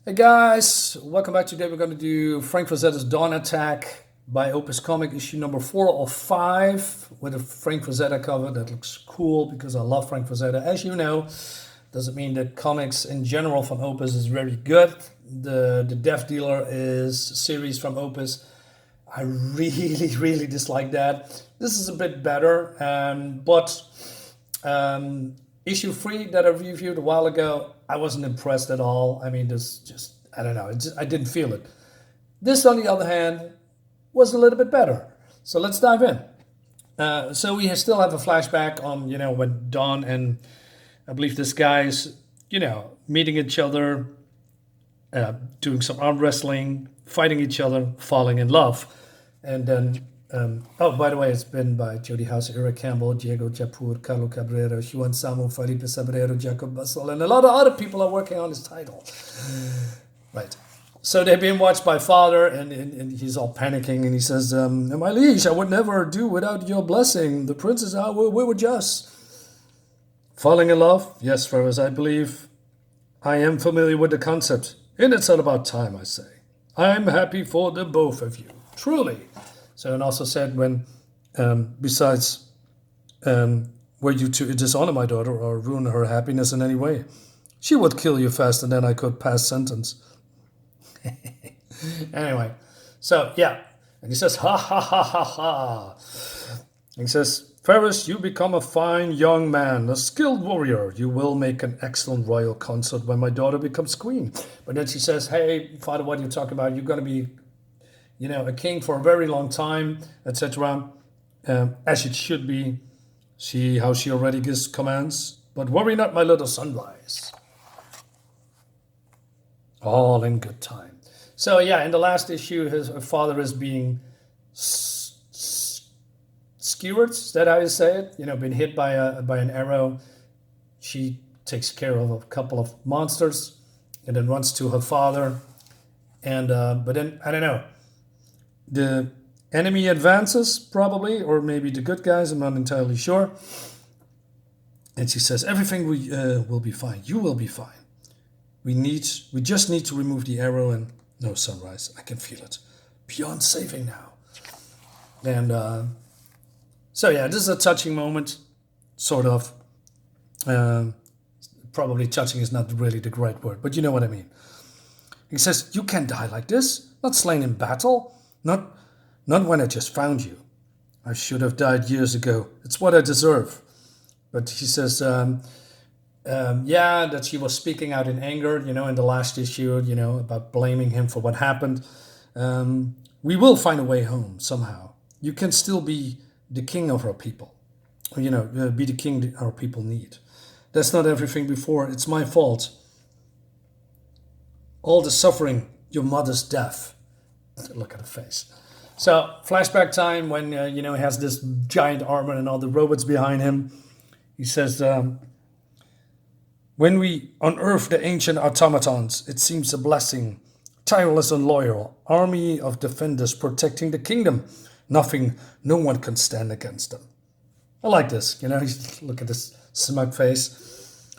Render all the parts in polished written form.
Hey guys, welcome back. Today we're going to do Frank Frazetta's Dawn Attack by Opus Comic, issue number 4 of 5, with a Frank Frazetta cover that looks cool because I love Frank Frazetta. As you know, doesn't mean that comics in general from Opus is very good. The Death Dealer is a series from Opus. I really dislike that. This is a bit better, but issue 3 that I reviewed a while ago, I wasn't impressed at all. I mean, this just, I don't know, I didn't feel it. This, on the other hand, was a little bit better. So let's dive in. So we still have a flashback on, when Dawn and I believe this guy's, meeting each other, doing some arm wrestling, fighting each other, falling in love. And then, oh, by the way, it's been by Jody Houser Eric Campbell, Diego Yapur, Carlo Cabrera, Juan Samu, Felipe Sabrero, Jacob Basol, and a lot of other people are working on this title. Right. So they're being watched by father, and he's all panicking, and he says, my liege, I would never do without your blessing. The princess, we were just falling in love. Yes, Ferris, I believe I am familiar with the concept, and it's all about time, I say. I'm happy for the both of you, truly. So, and also said, when, besides, were you to dishonor my daughter or ruin her happiness in any way, she would kill you faster than I could pass sentence. Anyway, so yeah, and he says, ha ha ha ha ha. And he says, Ferris, you become a fine young man, a skilled warrior. You will make an excellent royal consort when my daughter becomes queen. But then she says, hey, father, what are you talking about? You're going to be, a king for a very long time, etc. As it should be. See how she already gives commands. But worry not, my little sunrise. All in good time. So yeah, in the last issue, his father is being skewered. Is that how you say it? Been hit by an arrow. She takes care of a couple of monsters, and then runs to her father. And but then I don't know. The enemy advances probably, or maybe the good guys. I'm not entirely sure. And she says, "Everything will be fine. You will be fine. We just need to remove the arrow and no sunrise. I can feel it. Beyond saving now." And so yeah, this is a touching moment, sort of. Probably touching is not really the right word, but you know what I mean. He says, "You can't die like this. Not slain in battle. Not when I just found you. I should have died years ago. It's what I deserve." But he says, yeah, that she was speaking out in anger, in the last issue, about blaming him for what happened. We will find a way home somehow. You can still be the king of our people, be the king our people need. That's not everything before. It's my fault. All the suffering, your mother's death. Look at her face. So flashback time when, he has this giant armor and all the robots behind him. He says, when we unearth the ancient automatons, it seems a blessing. Tireless and loyal, army of defenders protecting the kingdom. No one can stand against them. I like this, look at this smug face.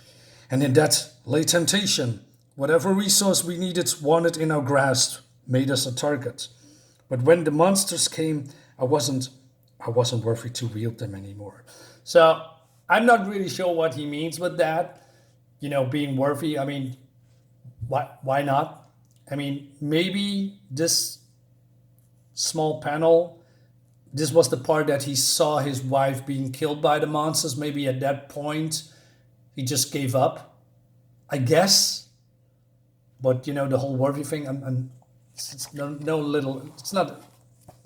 And in that lay temptation. Whatever resource we wanted in our grasp, made us a target. But when the monsters came, I wasn't worthy to wield them anymore. So I'm not really sure what he means with that. Being worthy. I mean, why not? I mean, maybe this small panel, this was the part that he saw his wife being killed by the monsters. Maybe at that point, he just gave up, I guess. But, the whole worthy thing, it's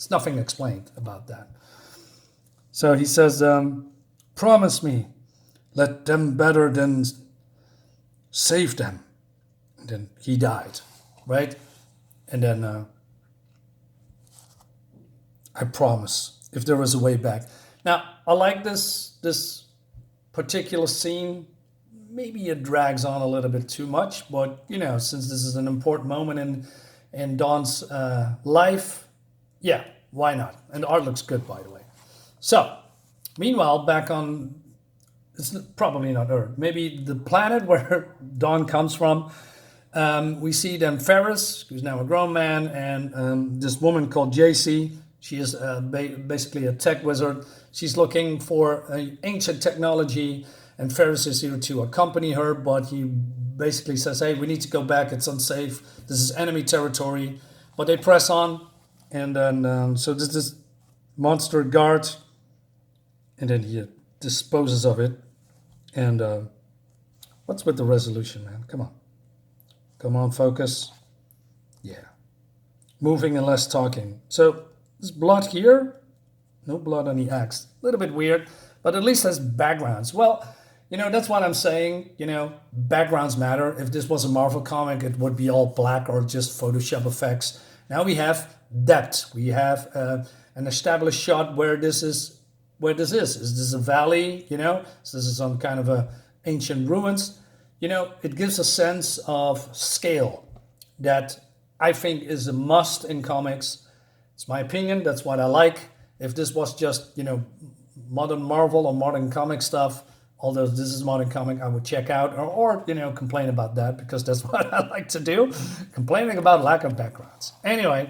nothing explained about that. So he says, promise me, let them better than save them. And then he died, right? And then I promise, if there is a way back. Now, I like this particular scene. Maybe it drags on a little bit too much, but since this is an important moment in Dawn's life, yeah, why not? And the art looks good, by the way. So, meanwhile, back on, it's probably not Earth, maybe the planet where Dawn comes from, We see then Ferris, who's now a grown man, and this woman called JC. She is basically a tech wizard. She's looking for ancient technology, and Ferris is here to accompany her, but he basically says, hey, we need to go back. It's unsafe. This is enemy territory. But they press on, and then so this monster guard, and then he disposes of it. And what's with the resolution, man? Come on, focus. Yeah. Moving and less talking. So there's blood here. No blood on the axe. A little bit weird, but at least has backgrounds. Well, that's what I'm saying. Backgrounds matter. If this was a Marvel comic, it would be all black or just Photoshop effects. Now we have depth. We have an established shot where this is. Is this a valley? So this is some kind of a ancient ruins. It gives a sense of scale that I think is a must in comics. It's my opinion. That's what I like. If this was just, modern Marvel or modern comic stuff, although this is modern comic, I would check out or complain about that because that's what I like to do. Complaining about lack of backgrounds. Anyway,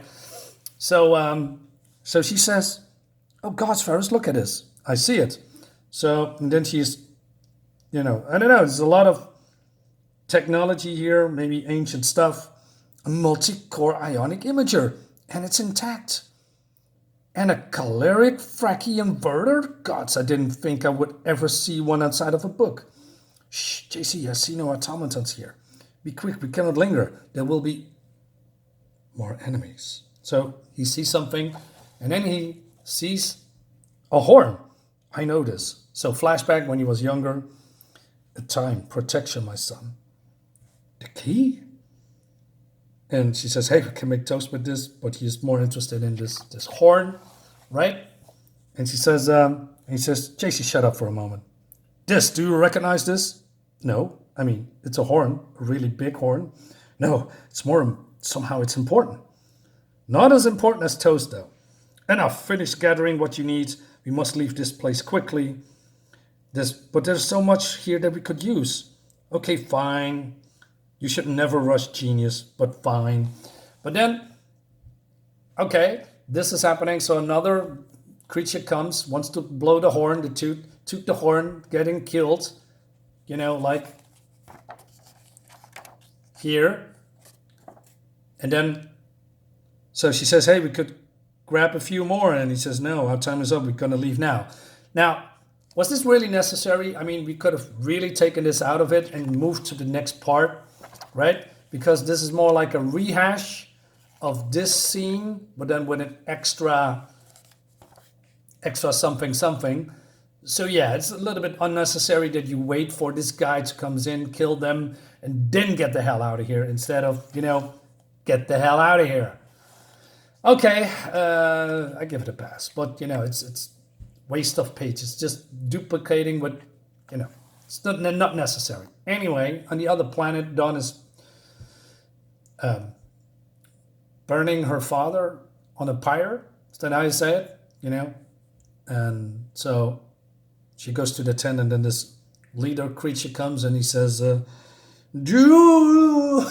so she says, oh, gosh, Ferris, look at this. I see it. So, and then she's, I don't know, there's a lot of technology here, maybe ancient stuff, a multi-core ionic imager, and it's intact. And a caloric Frackie inverter? Gods, I didn't think I would ever see one outside of a book. Shh, JC, I see no automatons here. Be quick, we cannot linger. There will be more enemies. So he sees something, and then he sees a horn. I know this. So flashback when he was younger. A time, protection, my son. The key? And she says, hey, we can make toast with this, but he's more interested in this horn, right? And she says, he says, JC, shut up for a moment. This, do you recognize this? No. I mean, it's a horn, a really big horn. No, somehow it's important. Not as important as toast, though. Enough, finish gathering what you need. We must leave this place quickly. But there's so much here that we could use. Okay, fine. You should never rush genius, but fine. But then, okay, this is happening. So another creature comes, wants to blow the horn, toot the horn, getting killed. Like here. And then, so she says, hey, we could grab a few more. And he says, no, our time is up. We're going to leave now. Now, was this really necessary? I mean, we could have really taken this out of it and moved to the next part. Right? Because this is more like a rehash of this scene, but then with an extra something. So yeah, it's a little bit unnecessary that you wait for this guy to come in, kill them, and then get the hell out of here instead of, get the hell out of here. Okay, I give it a pass, but it's waste of pages, just duplicating what, it's not necessary. Anyway, on the other planet, Dawn is burning her father on a pyre. Is that how you say it? And so she goes to the tent, and then this leader creature comes, and he says, "Do."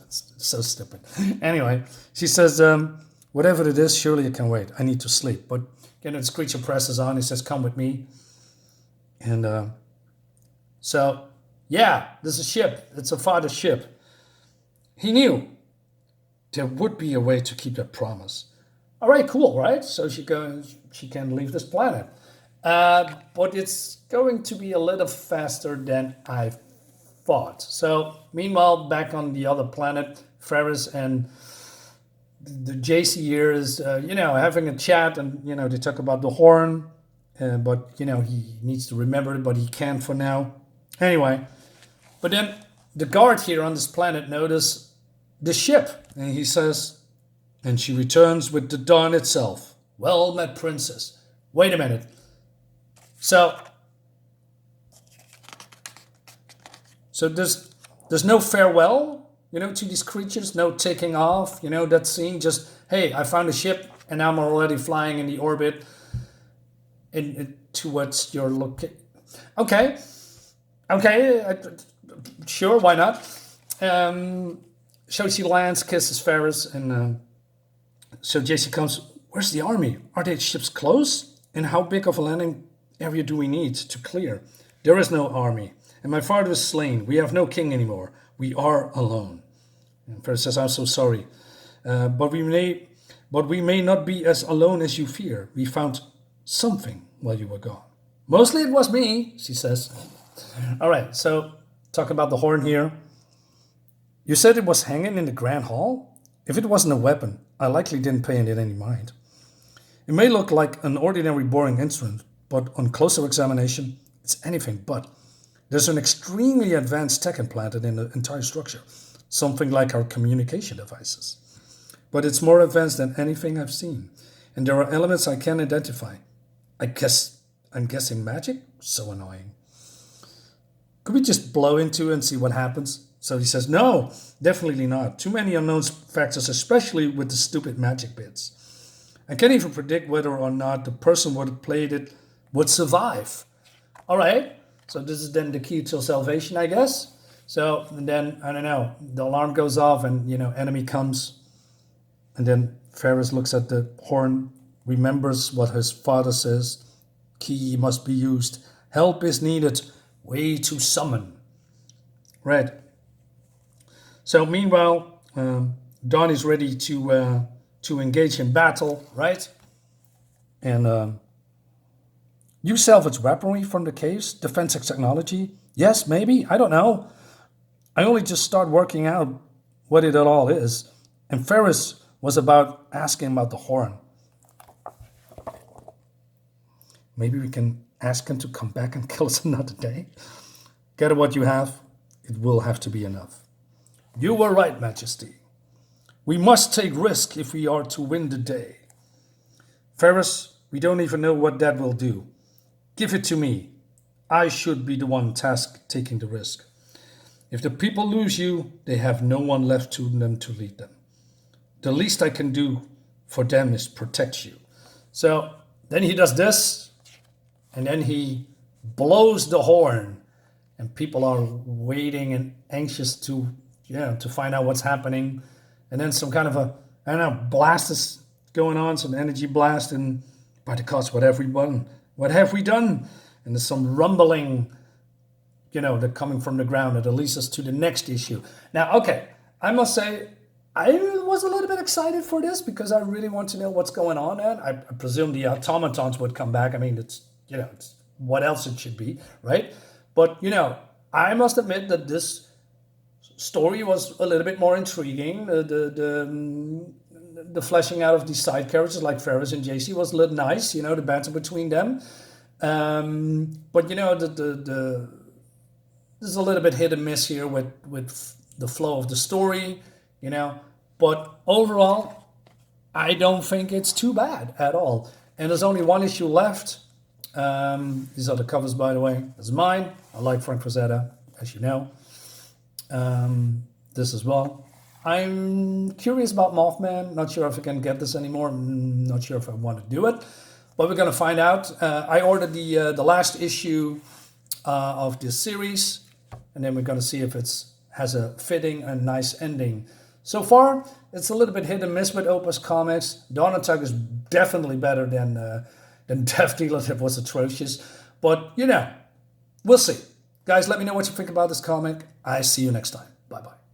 So stupid. Anyway, she says, "Whatever it is, surely it can wait. I need to sleep." But this creature presses on. He says, "Come with me." And so, yeah, there's a ship. It's a father's ship. He knew there would be a way to keep that promise. All right, cool, right? So she can leave this planet. But it's going to be a little faster than I thought. So, meanwhile, back on the other planet, Ferris and the JC here is, having a chat, and, they talk about the horn. But, he needs to remember it, but he can't for now. Anyway, but then the guard here on this planet notices the ship. And he says, and she returns with the dawn itself. Well met, princess. Wait a minute. So there's no farewell, to these creatures, no taking off, that scene. Just, hey, I found a ship, and I'm already flying in the orbit. Towards your location. Okay, sure, why not? So she lands, kisses Ferris, and so JC comes. Where's the army? Are the ships close? And how big of a landing area do we need to clear? There is no army, and my father is slain. We have no king anymore. We are alone. And Ferris says, I'm so sorry, but we may not be as alone as you fear. We found something while you were gone. Mostly it was me, she says. All right, so talk about the horn here. You said it was hanging in the Grand Hall? If it wasn't a weapon, I likely didn't pay it any mind. It may look like an ordinary boring instrument, but on closer examination, it's anything but. There's an extremely advanced tech implanted in the entire structure, something like our communication devices. But it's more advanced than anything I've seen, and there are elements I can't identify. I'm guessing magic? So annoying. Could we just blow into it and see what happens? So he says, no, definitely not. Too many unknown factors, especially with the stupid magic bits. I can't even predict whether or not the person who had played it would survive. All right, so this is then the key to salvation, I guess. So and then, I don't know, the alarm goes off and, enemy comes. And then Ferris looks at the horn, remembers what his father says. Key must be used. Help is needed. Way to summon. Right. So meanwhile, Dawn is ready to engage in battle, right? And you salvage weaponry from the caves, defensive technology. Yes, maybe. I don't know. I only just start working out what it all is. And Ferris was about asking about the horn. Maybe we can ask him to come back and kill us another day. Gather what you have. It will have to be enough. You were right, Majesty. We must take risk if we are to win the day. Ferris, we don't even know what that will do. Give it to me. I should be the one tasked taking the risk. If the people lose you, they have no one left to them to lead them. The least I can do for them is protect you. So then he does this, and then he blows the horn, and people are waiting and anxious to find out what's happening. And then some kind of blast is going on, some energy blast, and by the gods, what have we done? What have we done? And there's some rumbling, that coming from the ground that leads us to the next issue. Now, okay, I must say, I was a little bit excited for this because I really want to know what's going on. And I presume the automatons would come back. I mean, it's what else it should be, right? But, I must admit that this story was a little bit more intriguing. The fleshing out of these side characters like Ferris and JC was a little nice, the banter between them. But there's a little bit hit and miss here with the flow of the story, But overall, I don't think it's too bad at all. And there's only one issue left. These are the covers, by the way. This is mine. I like Frank Frazetta, as you know. This as well. I'm curious about Mothman. Not sure if I can get this anymore. Not sure if I want to do it. But we're going to find out. I ordered the last issue of this series. And then we're going to see if it has a fitting and nice ending. So far, it's a little bit hit and miss with Opus Comics. Dawn Attack is definitely better than Death Dealer. That was atrocious. But, we'll see. Guys, let me know what you think about this comic. I see you next time. Bye-bye.